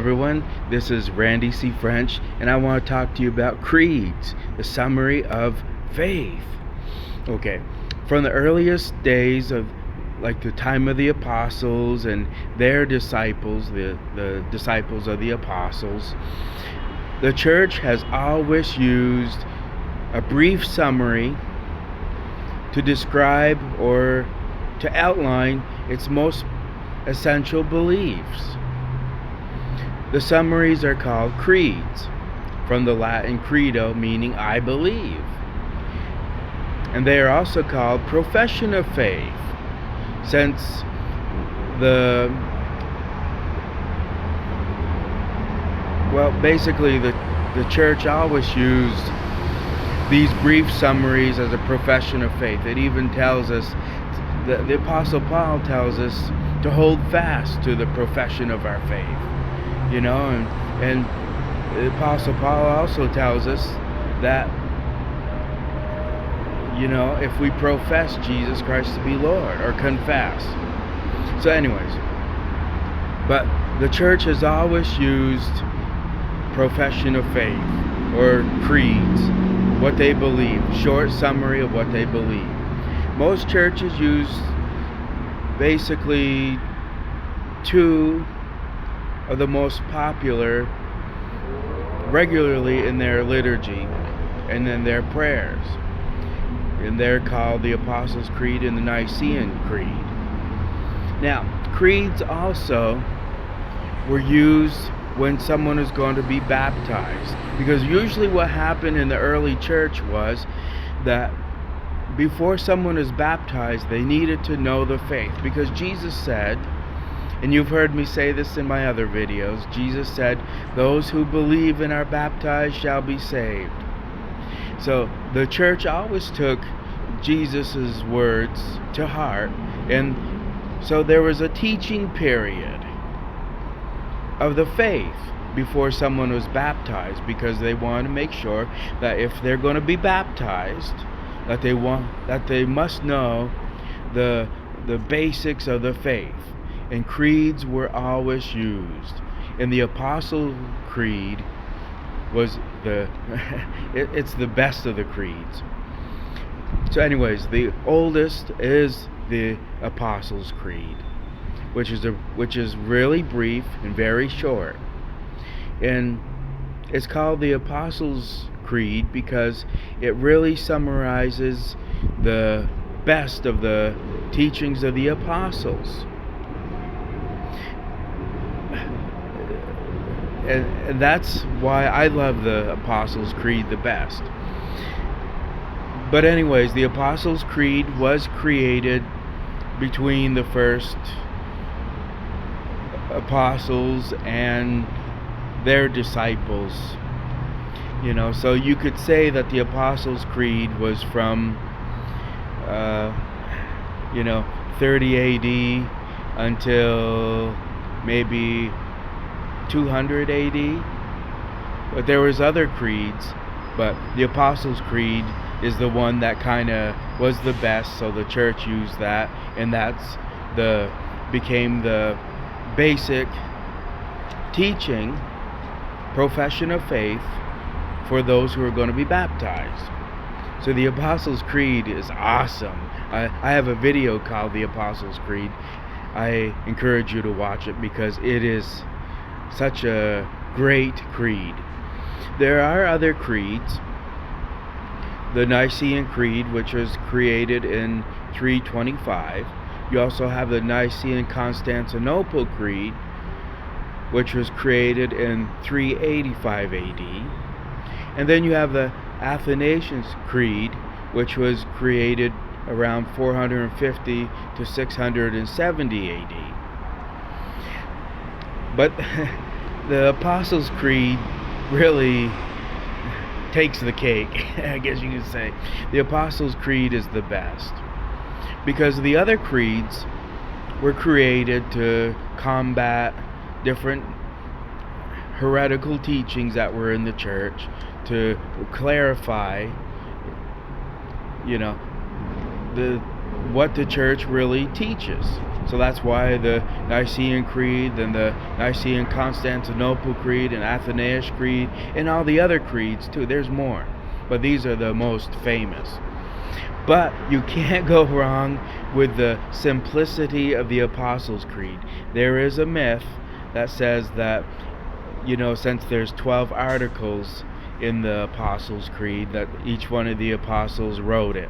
everyone, this is Randy C. French, and I want to talk to you about CREEDS, the summary of faith. Okay, from the earliest days of like the time of the apostles and their disciples, the disciples of the apostles, the church has always used a brief summary to describe or to outline its most essential beliefs. The summaries are called creeds, from the Latin credo, meaning I believe. And they are also called profession of faith, since basically the church always used these brief summaries as a profession of faith. It even tells us, the Apostle Paul tells us to hold fast to the profession of our faith. And the Apostle Paul also tells us that, if we profess Jesus Christ to be Lord, or confess. So anyways, but the church has always used profession of faith, or creeds, what they believe, short summary of what they believe. Most churches use basically two of the most popular regularly in their liturgy and in their prayers. And they're called the Apostles' Creed and the Nicene Creed. Now, creeds also were used when someone is going to be baptized, because usually what happened in the early church was that before someone is baptized, they needed to know the faith, because Jesus said, and you've heard me say this in my other videos, Jesus said, those who believe and are baptized shall be saved. So the church always took Jesus' words to heart, and so there was a teaching period of the faith before someone was baptized, because they wanted to make sure that if they're going to be baptized, that they must know the basics of the faith. And creeds were always used. And the Apostle Creed was it's the best of the creeds. So anyways, the oldest is the Apostles' Creed, which is really brief and very short. And it's called the Apostles' Creed because it really summarizes the best of the teachings of the apostles. And that's why I love the Apostles' Creed the best. But anyways, the Apostles' Creed was created between the first apostles and their disciples. So you could say that the Apostles' Creed was from 30 AD until maybe 200 AD. But there was other creeds, but the Apostles' Creed is the one that kind of was the best, so the church used that, and that's became the basic teaching, profession of faith for those who are going to be baptized. So the Apostles' Creed is awesome. I have a video called The Apostles' Creed. I encourage you to watch it because it is such a great creed. There are other creeds. The Nicene Creed, which was created in 325. You also have the Nicene Constantinople Creed, which was created in 385 AD. And then you have the Athanasian Creed, which was created around 450 to 670 AD. But the Apostles' Creed really takes the cake, I guess you could say. The Apostles' Creed is the best, because the other creeds were created to combat different heretical teachings that were in the church, to clarify, what the church really teaches. So that's why the Nicene Creed and the Nicene Constantinople Creed and Athanasius Creed and all the other creeds too. There's more, but these are the most famous. But you can't go wrong with the simplicity of the Apostles' Creed. There is a myth that says that, since there's 12 articles in the Apostles' Creed, that each one of the apostles wrote it.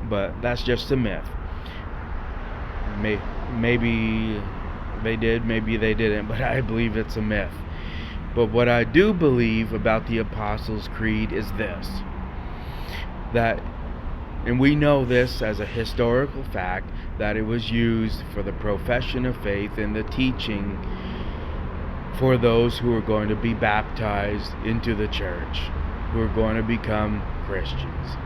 But that's just a myth. Maybe they did, maybe they didn't, but I believe it's a myth. But what I do believe about the Apostles' Creed is this, and we know this as a historical fact, that it was used for the profession of faith and the teaching for those who are going to be baptized into the church, who are going to become Christians.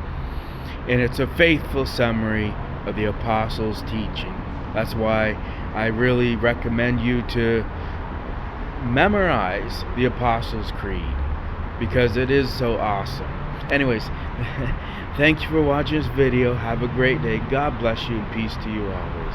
And it's a faithful summary of the Apostles' teaching. That's why I really recommend you to memorize the Apostles' Creed, because it is so awesome. Anyways, thank you for watching this video. Have a great day. God bless you, and peace to you always.